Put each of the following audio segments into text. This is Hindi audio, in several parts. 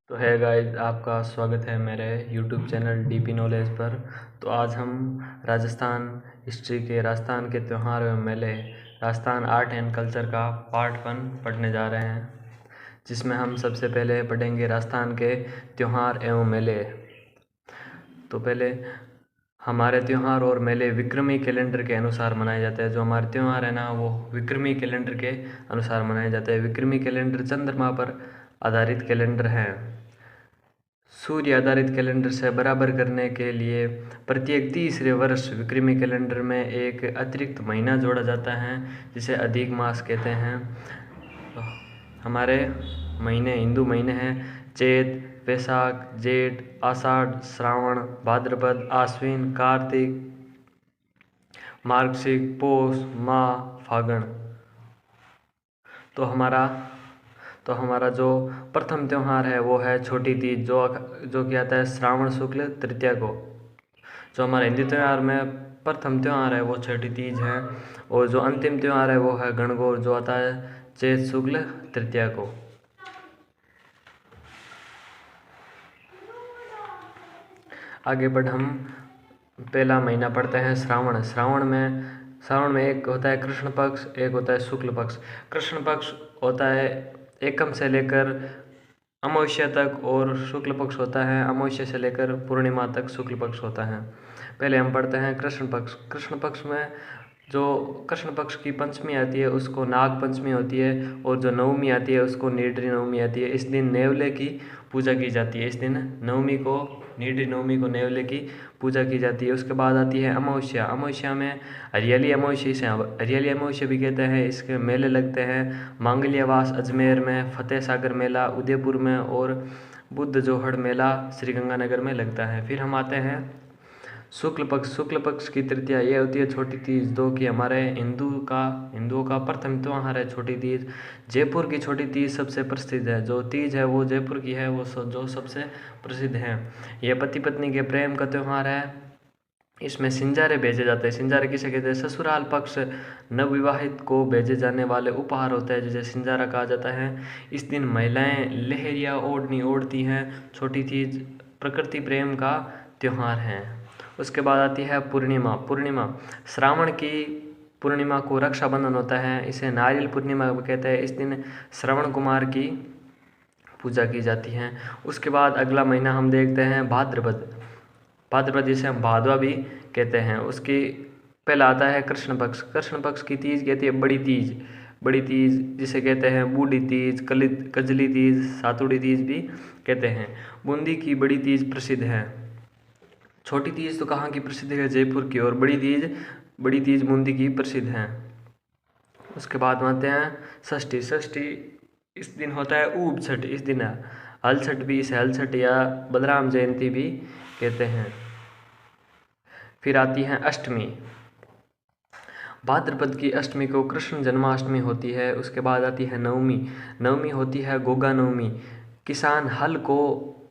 तो है गाइस, आपका स्वागत है मेरे YouTube चैनल डीपी नॉलेज पर। तो आज हम राजस्थान हिस्ट्री के राजस्थान के त्यौहार एवं मेले, राजस्थान आर्ट एंड कल्चर का पार्ट 1 पढ़ने जा रहे हैं, जिसमें हम सबसे पहले पढ़ेंगे राजस्थान के त्यौहार एवं मेले। तो पहले हमारे त्यौहार और मेले विक्रमी कैलेंडर के अनुसार मनाए जाते हैं। जो हमारे त्यौहार है ना, वो विक्रमी कैलेंडर के अनुसार मनाए जाते हैं। विक्रमी कैलेंडर चंद्रमा पर आधारित कैलेंडर है। सूर्य आधारित कैलेंडर से बराबर करने के लिए प्रत्येक तीसरे वर्ष विक्रमी कैलेंडर में एक अतिरिक्त महीना जोड़ा जाता है, जिसे अधिक मास कहते हैं। तो हमारे महीने हिंदू महीने हैं चैत, वैशाख, जेठ, आषाढ़, श्रावण, भाद्रपद, आश्विन, कार्तिक, मार्गशीर, पौष, माह, फागण। तो हमारा जो प्रथम त्यौहार है वो है छोटी तीज, जो कि आता है श्रावण शुक्ल तृतीया को। जो हमारे हिंदू त्यौहार में प्रथम त्यौहार है वो छोटी तीज है, और जो अंतिम त्यौहार है वो है गणगौर, जो आता है चैत शुक्ल तृतीया को। आगे बढ़ हम पहला महीना पढ़ते हैं श्रावण। श्रावण में एक होता है कृष्ण पक्ष, एक होता है शुक्ल पक्ष। कृष्ण पक्ष होता है एकम से लेकर अमावस्या तक, और शुक्ल पक्ष होता है अमावस्या से लेकर पूर्णिमा तक शुक्ल पक्ष होता है। पहले हम पढ़ते हैं कृष्ण पक्ष। कृष्ण पक्ष में जो कृष्ण पक्ष की पंचमी आती है उसको नाग पंचमी होती है, और जो नवमी आती है उसको नीडरी नवमी आती है। इस दिन नेवले की पूजा की जाती है। इस दिन नीडरी नवमी को नेवले की पूजा की जाती है। उसके बाद आती है अमावस्या। अमावस्या में हरियाली अमावस्या भी कहते हैं। इसके मेले लगते हैं मांगल्यावास अजमेर में, फतेह सागर मेला उदयपुर में, और बुद्ध जोहड़ मेला श्रीगंगानगर में लगता है। फिर हम आते हैं शुक्ल पक्ष की तृतीया, ये होती है छोटी तीज, जो कि हमारे हिंदुओं का प्रथम त्यौहार है छोटी तीज। जयपुर की छोटी तीज सबसे प्रसिद्ध है। जो तीज है वो जयपुर की है, वो जो सबसे प्रसिद्ध है। यह पति पत्नी के प्रेम का त्यौहार है। इसमें सिंजारे भेजे जाते हैं। सिंजारे किसे कहते हैं? ससुराल पक्ष नवविवाहित को भेजे जाने वाले उपहार होते हैं, जिसे सिंजारा कहा जाता है। इस दिन महिलाएं लहरिया ओढ़नी ओढ़ती हैं। छोटी तीज प्रकृति प्रेम का त्यौहार है। उसके बाद आती है पूर्णिमा। श्रावण की पूर्णिमा को रक्षाबंधन होता है। इसे नारियल पूर्णिमा कहते हैं। इस दिन श्रवण कुमार की पूजा की जाती है। उसके बाद अगला महीना हम देखते हैं भाद्रपद, जिसे हम भादवा भी कहते हैं। उसकी पहला आता है कृष्ण पक्ष की तीज कहती है बड़ी तीज जिसे कहते हैं बूढ़ी तीज, कजली तीज, सातुड़ी तीज भी कहते हैं। बूंदी की बड़ी तीज प्रसिद्ध है। छोटी तीज तो कहाँ की प्रसिद्ध है? जयपुर की। और बड़ी तीज बूंदी की प्रसिद्ध है। उसके बाद आते हैं षष्ठी। इस दिन होता है ऊब छठ। इस दिन हल छठ भी, इसे हल छठ या बलराम जयंती भी कहते हैं। फिर आती है अष्टमी। भाद्रपद की अष्टमी को कृष्ण जन्माष्टमी होती है। उसके बाद आती है नवमी होती है गोगा नवमी। किसान हल को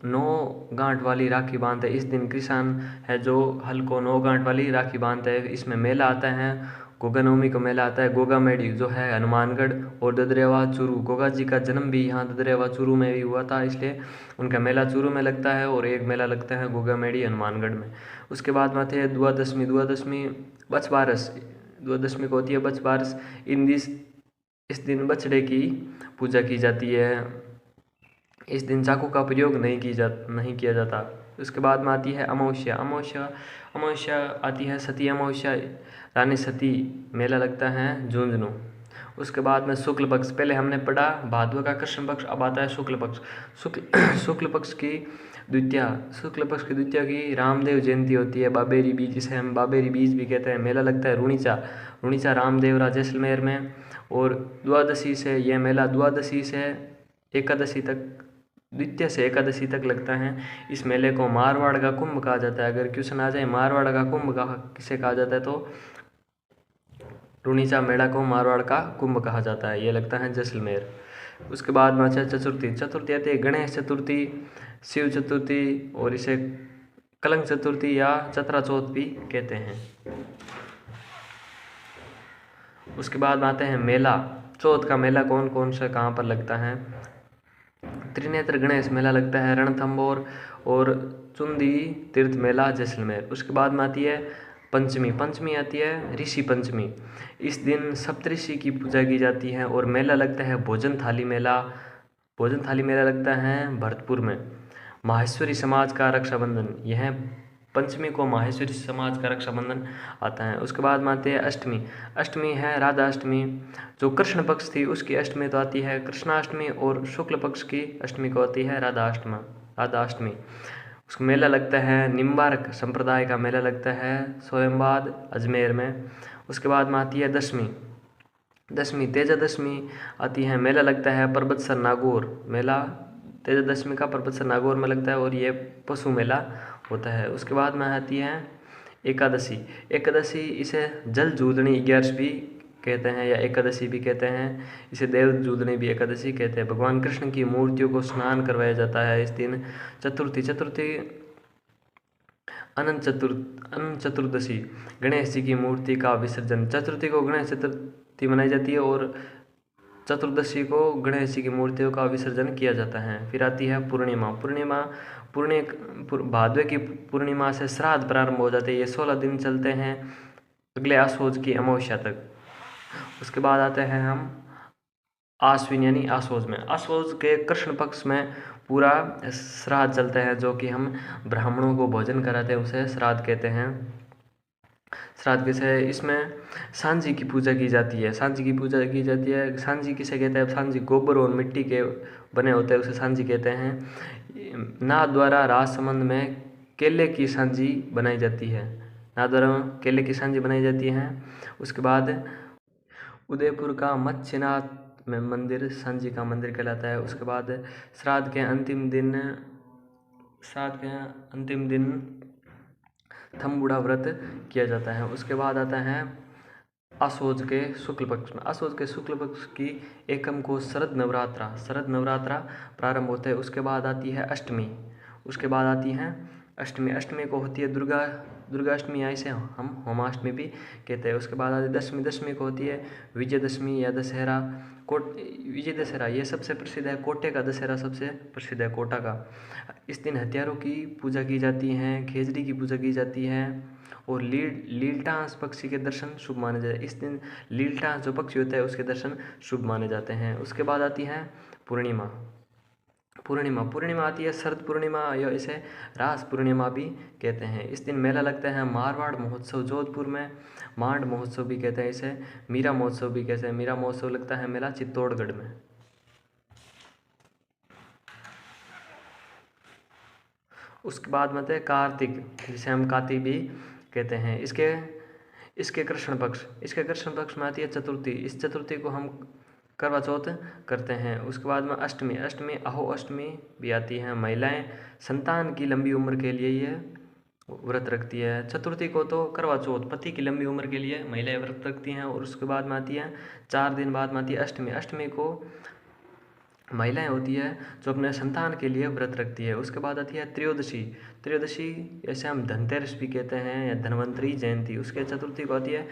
9 गांठ वाली राखी बांधते हैं। इस दिन किसान है जो हल को 9 गांठ वाली राखी बांधते हैं। इसमें मेला आता है, गोगा नवमी को मेला आता है। गोगा मेड़ी जो है हनुमानगढ़ और ददरेवा चूरू, गोगा जी का जन्म भी यहाँ ददरेवा चूरू में भी हुआ था, इसलिए उनका मेला चूरू में लगता है, और एक मेला लगता है गोगा मेड़ी हनुमानगढ़ में। उसके बाद में आते हैं द्वादशमी को होती है बछबारस। इस दिन बछड़े की पूजा की जाती है। इस दिन चाकू का प्रयोग नहीं किया जाता। उसके बाद में आती है अमावस्या आती है सती अमावस्या, रानी सती मेला लगता है झुंझुनू। उसके बाद में शुक्ल पक्ष। पहले हमने पढ़ा भादवा का कृष्ण पक्ष, अब आता है शुक्ल पक्ष। शुक्ल पक्ष की द्वितीया की रामदेव जयंती होती है। बाबेरी बीज, जिसे हम बाबेरी बीज भी कहते हैं, मेला लगता है रुणीचा रामदेवरा जैसलमेर में। और द्वादशी से एकादशी तक, द्वितीया से एकादशी तक लगता है। इस मेले को मारवाड़ का कुंभ कहा जाता है। अगर क्वेश्चन आ जाए मारवाड़ का कुंभ किसे कहा जाता है, तो रुणीचा मेला को मारवाड़ का कुंभ कहा जाता है। ये लगता है जैसलमेर। उसके बाद में चतुर्थी आती है गणेश चतुर्थी, शिव चतुर्थी, और इसे कलंक चतुर्थी या चतरा चौथ भी कहते हैं। उसके बाद आते हैं मेला। चौथ का मेला कौन कौन सा कहाँ पर लगता है? त्रिनेत्र गणेश मेला लगता है रणथंभौर और चुंदी तीर्थ मेला जैसलमेर। उसके बाद में आती है पंचमी। पंचमी आती है ऋषि पंचमी। इस दिन सप्तऋषि की पूजा की जाती है और मेला लगता है भोजन थाली मेला। भोजन थाली मेला लगता है भरतपुर में। माहेश्वरी समाज का रक्षाबंधन, यह पंचमी को माहेश्वरी समाज का रक्षाबंधन आता है। उसके बाद में आती है अष्टमी। अष्टमी है राधा अष्टमी। जो कृष्ण पक्ष थी उसकी अष्टमी तो आती है कृष्णाष्टमी और शुक्ल पक्ष की अष्टमी को आती है राधा अष्टमी। उसका मेला लगता है निम्बार्क संप्रदाय का मेला लगता है सोयम्बाद अजमेर में। उसके बाद में आती है दशमी तेजादशमी आती है। मेला लगता है परबतसर नागौर। मेला तेजादशमी का परबतसर नागौर में लगता है और ये पशु मेला होता है। उसके बाद में आती है एकादशी। एकादशी इसे जल जूदनी 11 भी कहते हैं या एकादशी भी कहते हैं। इसे देव जूदनी भी एकादशी कहते हैं। भगवान कृष्ण की मूर्तियों को स्नान करवाया जाता है इस दिन। चतुर्थी अनंत चतुर्दशी गणेश जी की मूर्ति का विसर्जन। चतुर्थी को गणेश चतुर्थी मनाई जाती है और चतुर्दशी को गणेश जी की मूर्तियों का विसर्जन किया जाता है। फिर आती है पूर्णिमा। भादवे की पूर्णिमा से श्राद्ध प्रारंभ हो जाते हैं। ये 16 दिन चलते हैं अगले आसोज की अमावस्या तक। उसके बाद आते हैं हम आश्विन यानी आसोज में। आसोज के कृष्ण पक्ष में पूरा श्राद्ध चलता है जो कि हम ब्राह्मणों को भोजन कराते हैं, उसे श्राद्ध कहते हैं। श्राद्ध किसे है? इसमें सांझी की पूजा की जाती है। सांझी किसे कहते हैं? सांझी गोबर और मिट्टी के बने होते हैं, उसे सांझी कहते हैं। नाथ द्वारा राजसमंद में केले की सांझी बनाई जाती है। नाथ द्वारा केले की सांझी बनाई जाती है। उसके बाद उदयपुर का मत्स्यनाथ में मंदिर सांझी का मंदिर कहलाता है। उसके बाद श्राद्ध के अंतिम दिन थम्बुड़ा व्रत किया जाता है। उसके बाद आता है आसोज के शुक्ल पक्ष में। आसोज के शुक्ल पक्ष की एकम को शरद नवरात्रा प्रारंभ होते हैं। उसके बाद आती है अष्टमी। अष्टमी को होती है दुर्गा अष्टमी, या इसे हम होमाष्टमी भी कहते हैं। उसके बाद आती है दशमी को होती है विजयदशमी या दशहरा। विजय दशहरा ये सबसे प्रसिद्ध है। कोटे का दशहरा सबसे प्रसिद्ध है, कोटा का। इस दिन हथियारों की पूजा की जाती है, खेजड़ी की पूजा की जाती है और लीलटांस पक्षी के दर्शन शुभ माने जाते हैं। इस दिन लीलटांस जो पक्षी होता है उसके दर्शन शुभ माने जाते हैं। उसके बाद आती है पूर्णिमा आती है शरद पूर्णिमा या इसे रास पूर्णिमा भी कहते हैं। इस दिन मेला लगता है मारवाड़ महोत्सव जोधपुर में। मांड महोत्सव भी कहते हैं इसे, मीरा महोत्सव भी कहते हैं। मीरा महोत्सव लगता है मेला चित्तौड़गढ़ में। उसके बाद में कार्तिक, जिसे हम कार्तिक भी कहते हैं। इसके कृष्ण पक्ष में आती है चतुर्थी। इस चतुर्थी को हम करवा चौथ करते हैं। उसके बाद में अष्टमी अहो अष्टमी भी आती है। महिलाएं संतान की लंबी उम्र के लिए ये व्रत रखती है। चतुर्थी को तो करवा चौथ, पति की लंबी उम्र के लिए महिलाएं व्रत रखती हैं। और उसके बाद में आती है 4 दिन बाद में आती है अष्टमी। अष्टमी को महिलाएं होती है जो अपने संतान के लिए व्रत रखती है। उसके बाद आती है त्रयोदशी ऐसे हम धनतेरस भी कहते हैं या धन्वंतरी जयंती। उसके चतुर्थी को आती है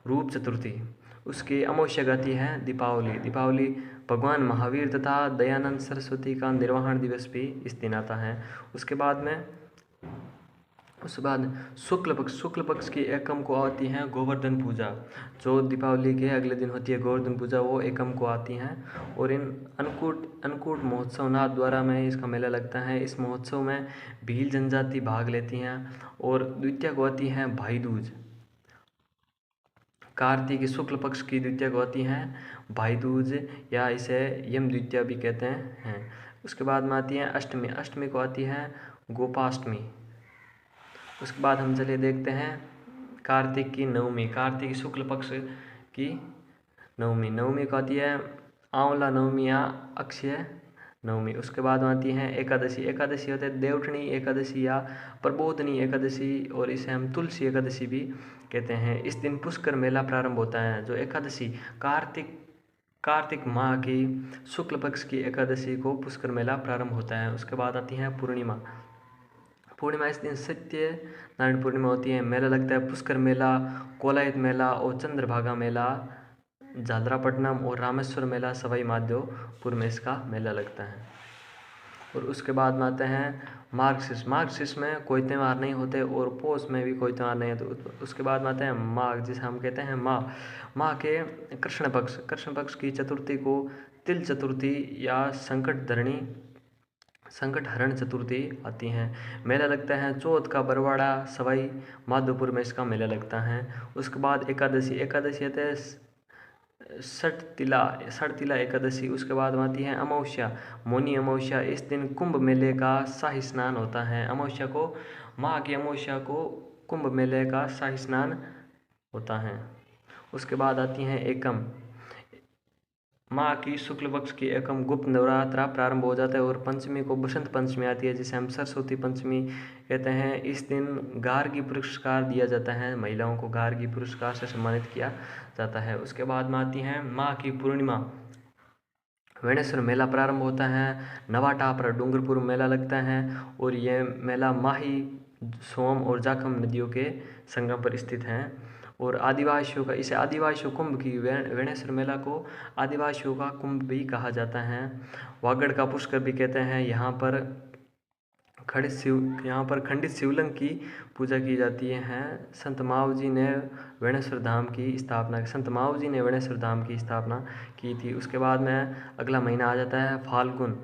रूप चतुर्थी। उसकी अमावस्या को आती है दीपावली भगवान महावीर तथा दयानंद सरस्वती का निर्वाहन दिवस भी इस दिन आता है। उसके बाद शुक्ल पक्ष की एकम को आती है गोवर्धन पूजा, जो दीपावली के अगले दिन होती है गोवर्धन पूजा, वो एकम को आती हैं। और इन अन्नकूट महोत्सव नाथ द्वारा में इसका मेला लगता है। इस महोत्सव में भील जनजाति भाग लेती हैं। और द्वितीया को आती है भाई दूज। कार्तिक शुक्ल पक्ष की द्वितीया को आती हैं भाई दूज या इसे यम द्वितीया भी कहते हैं। उसके बाद में आती है अष्टमी को आती है गोपाष्टमी। उसके बाद हम चलिए देखते हैं कार्तिक की नवमी। कार्तिक शुक्ल पक्ष की नवमी को आती है आंवला नवमी या अक्षय नवमी। उसके बाद आती है एकादशी होते हैं देवठनी एकादशी या प्रबोधनी एकादशी, और इसे हम तुलसी एकादशी भी कहते हैं। इस दिन पुष्कर मेला प्रारंभ होता है। जो एकादशी कार्तिक माह की शुक्ल पक्ष की एकादशी को पुष्कर मेला प्रारंभ होता है। उसके बाद आती है पूर्णिमा। इस दिन सत्यनारायण पूर्णिमा होती है। मेला लगता है पुष्कर मेला, कोलायत मेला और चंद्रभागा मेला झालरापट्टनम और रामेश्वर मेला सवाई माधोपुर में इसका मेला लगता है। और उसके बाद में आते हैं मार्गशीर्ष में कोई त्यौहार नहीं होते और पौष में भी कोई त्यौहार नहीं होते। उसके बाद में आते हैं माघ, जिसे हम कहते हैं माँ के कृष्ण पक्ष की चतुर्थी को तिल चतुर्थी या संकट हरण चतुर्थी आती हैं। मेला लगता है चौथ का बरवाड़ा सवाई माधोपुर में इसका मेला लगता है। उसके बाद एकादशी आते हैं षटतिला एकादशी। उसके बाद आती है अमावस्या, मौनी अमावस्या। इस दिन कुंभ मेले का शाही स्नान होता है। माह की अमावस्या को कुंभ मेले का शाही स्नान होता है। उसके बाद आती हैं एकम, माह की शुक्ल पक्ष की एकम गुप्त नवरात्रा प्रारंभ हो जाता है और पंचमी को बसंत पंचमी आती है, जिसे हम सरस्वती पंचमी कहते हैं। इस दिन गार्गी पुरस्कार दिया जाता है, महिलाओं को गार्गी पुरस्कार से सम्मानित किया जाता है। उसके बाद में आती है माह की पूर्णिमा, वेणेश्वर मेला प्रारंभ होता है। नवाटापरा डूंगरपुर मेला लगता है और यह मेला माही, सोम और जाखम नदियों के संगम पर स्थित है। और इसे आदिवासियों कुंभ की वेणेश्वर मेला को आदिवासियों का कुंभ भी कहा जाता है। वागड़ का पुष्कर भी कहते हैं। यहाँ पर खंडित शिवलिंग की पूजा की जाती है। संत माव जी ने वेणेश्वर धाम की स्थापना की थी। उसके बाद में अगला महीना आ जाता है फाल्गुन,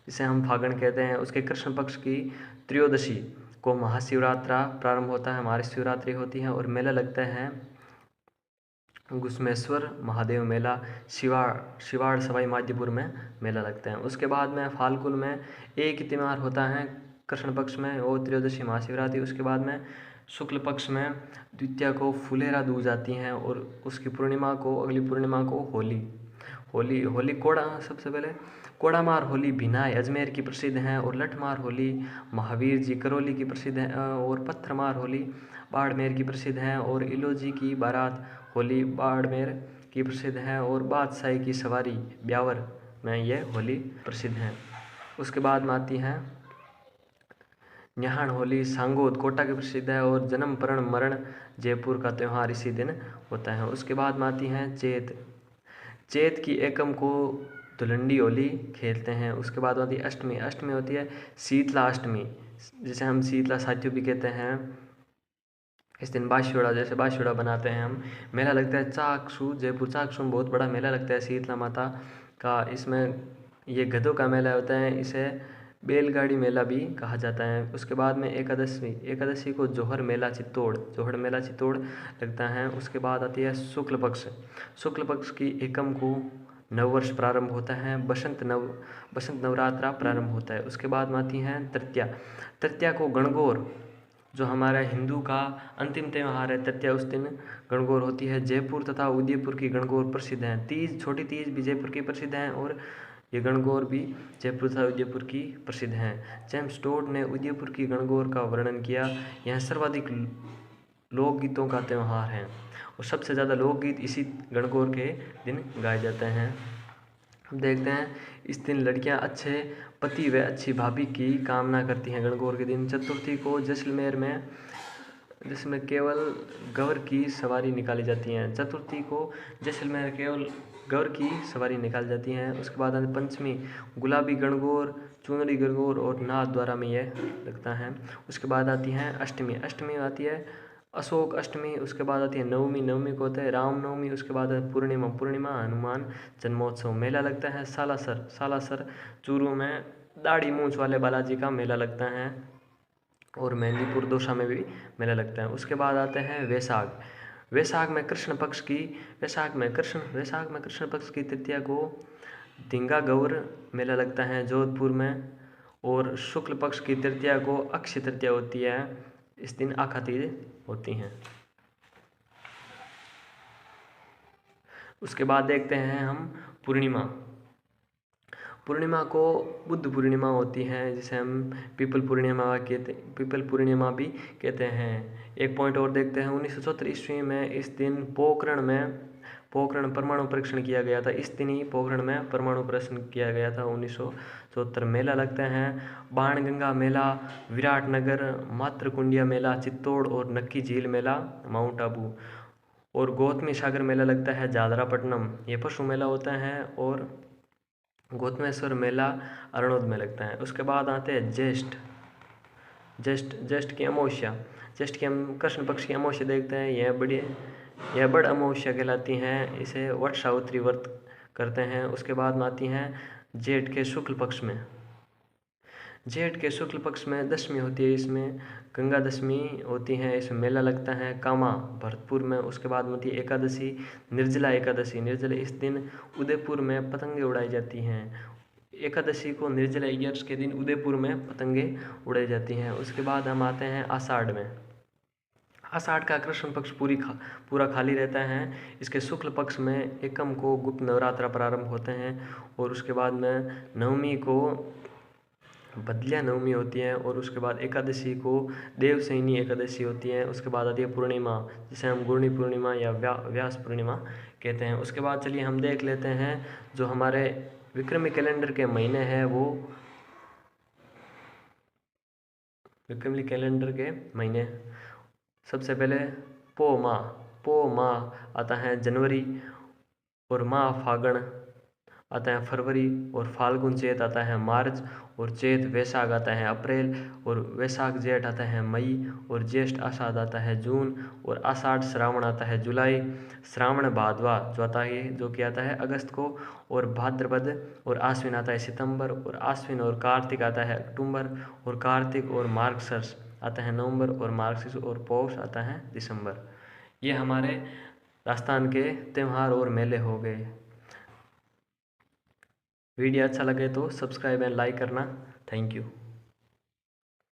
जिसे हम फागण कहते हैं। उसके कृष्ण पक्ष की त्रयोदशी को महाशिवरात्रा प्रारंभ होता है, महाशिवरात्रि होती है और मेला लगता है घुसमेश्वर महादेव मेला शिवाड़ सवाई माधोपुर में मेला लगता है। उसके बाद में फाल्गुन में एक ही त्यौहार होता है कृष्ण पक्ष में, वो त्रयोदशी महाशिवरात्रि। उसके बाद में शुक्ल पक्ष में द्वितीया को फुलेरा दूज आती हैं और उसकी अगली पूर्णिमा को होली कोड़ा, सबसे पहले कोड़ामार होली भिनाई अजमेर की प्रसिद्ध है और लठमार होली महावीर जी करौली की प्रसिद्ध है और पत्थरमार होली बाड़मेर की प्रसिद्ध है और इलोजी की बारात होली बाड़मेर की प्रसिद्ध है और बादशाही की सवारी ब्यावर में यह होली प्रसिद्ध है। उसके बाद में आती है न्याहान होली सांगोद कोटा की प्रसिद्ध है और जन्म परण मरण जयपुर का त्यौहार इसी दिन होता है। उसके बाद में आती है चैत की एकम को धुलंडी होली खेलते हैं। उसके बाद आती है अष्टमी होती है शीतला अष्टमी, जिसे हम शीतला साथियों भी कहते हैं। इस दिन बाँसुड़ा बनाते हैं हम। मेला लगता है जयपुर चाकसू में बहुत बड़ा मेला लगता है शीतला माता का। इसमें ये गधों का मेला होता है, इसे बैलगाड़ी मेला भी कहा जाता है। उसके बाद में एकादशी को जोहड़ मेला चित्तौड़ लगता है। उसके बाद आती है शुक्ल पक्ष की एकम को नववर्ष प्रारंभ होता है, बसंत नवरात्रा प्रारंभ होता है। उसके बाद में आती हैं तृतीया को गणगौर, जो हमारा हिंदू का अंतिम त्यौहार है तृतीया, उस दिन गणगौर होती है। जयपुर तथा उदयपुर की गणगौर प्रसिद्ध हैं। छोटी तीज भी जयपुर की प्रसिद्ध हैं और ये गणगौर भी जयपुर तथा उदयपुर की प्रसिद्ध हैं। जेम्स टोड ने उदयपुर की गणगौर का वर्णन किया। यह सर्वाधिक लोकगीतों का त्यौहार है और सबसे ज़्यादा लोकगीत इसी गणगौर के दिन गाए जाते हैं। हम देखते हैं इस दिन लड़कियां अच्छे पति व अच्छी भाभी की कामना करती हैं। गणगौर के दिन चतुर्थी को जैसलमेर में जिसमें केवल गौर की सवारी निकाली जाती हैं। चतुर्थी को जैसलमेर केवल गौर की सवारी निकाली जाती हैं। उसके बाद पंचमी गुलाबी गणगौर, चुनरी गणगौर और नाथ द्वारा में यह लगता है। उसके बाद आती है अष्टमी आती है अशोक अष्टमी। उसके बाद आती है नवमी को होता है रामनवमी। उसके बाद पूर्णिमा हनुमान जन्मोत्सव। मेला लगता है सालासर चूरू में दाढ़ी मूंछ वाले बालाजी का मेला लगता है और मेहंदीपुर दौसा में भी मेला लगता है। उसके बाद आते हैं वैशाख में कृष्ण पक्ष की तृतीया को धिंगा गौर मेला लगता है जोधपुर में और शुक्ल पक्ष की तृतीया को अक्षय तृतीया होती है। इस दिन आखा तीज होती हैं। उसके बाद देखते हैं हम पूर्णिमा को बुद्ध पूर्णिमा होती है, जिसे हम पीपल पूर्णिमा भी कहते हैं। एक पॉइंट और देखते हैं 1974 ईस्वी में इस दिन पोखरण परमाणु परीक्षण किया गया था। इस दिन ही पोखरण में परमाणु परीक्षण किया गया था 1974। मेला लगते हैं बाणगंगा मेला विराटनगर, मातृकुंडिया मेला चित्तौड़ और नक्की झील मेला माउंट आबू। और गौतमी सागर मेला लगता है जालरापट्टनम, ये पशु मेला होता है। और गौतमेश्वर मेला अरणोद में लगता है। उसके बाद आते हैं ज्येष्ठ की अमावस्या। ज्येष्ठ की हम कृष्ण पक्ष की अमावस्या देखते हैं, यह बड़ अमावस्या कहलाती हैं। इसे वट सावित्री व्रत करते हैं। उसके बाद में आती हैं जेठ के शुक्ल पक्ष में। जेठ के शुक्ल पक्ष में दशमी होती है, इसमें गंगा दशमी होती है, इसमें मेला लगता है कामा भरतपुर में। उसके बाद में होती है एकादशी, निर्जला एकादशी। निर्जला इस दिन उदयपुर में पतंगे उड़ाई जाती हैं। एकादशी को निर्जला एकादशी के दिन उदयपुर में पतंगे उड़ाई जाती हैं। उसके बाद हम आते हैं आषाढ़ में। आषाढ़ का कृष्ण पक्ष पूरा खाली रहता है। इसके शुक्ल पक्ष में एकम को गुप्त नवरात्र प्रारंभ होते हैं। और उसके बाद में नवमी को बदलिया नवमी होती है। और उसके बाद एकादशी को देवशयनी एकादशी होती है। उसके बाद आती है पूर्णिमा, जिसे हम गुरनी पूर्णिमा या व्यास पूर्णिमा कहते हैं। उसके बाद चलिए हम देख लेते हैं जो हमारे विक्रमी कैलेंडर के महीने हैं, वो विक्रमी कैलेंडर के महीने। सबसे पहले पो माह आता है जनवरी, और माह फागण आता है फरवरी, और फाल्गुन चैत आता है मार्च, और चैत वैशाख आता है अप्रैल, और वैशाख जेठ आता है मई, और ज्येष्ठ आषाढ़ आता है जून, और आषाढ़ श्रावण आता है जुलाई, श्रावण भादवा जो कि आता है अगस्त को, और भाद्रपद और आश्विन आता है सितंबर, और आश्विन और कार्तिक आता है अक्टूबर, और कार्तिक और मार्गशीर्ष आता है नवंबर, और मार्गशीर्ष और पौष आता है दिसंबर। ये हमारे राजस्थान के त्यौहार और मेले हो गए। वीडियो अच्छा लगे तो सब्सक्राइब एंड लाइक करना। Thank you.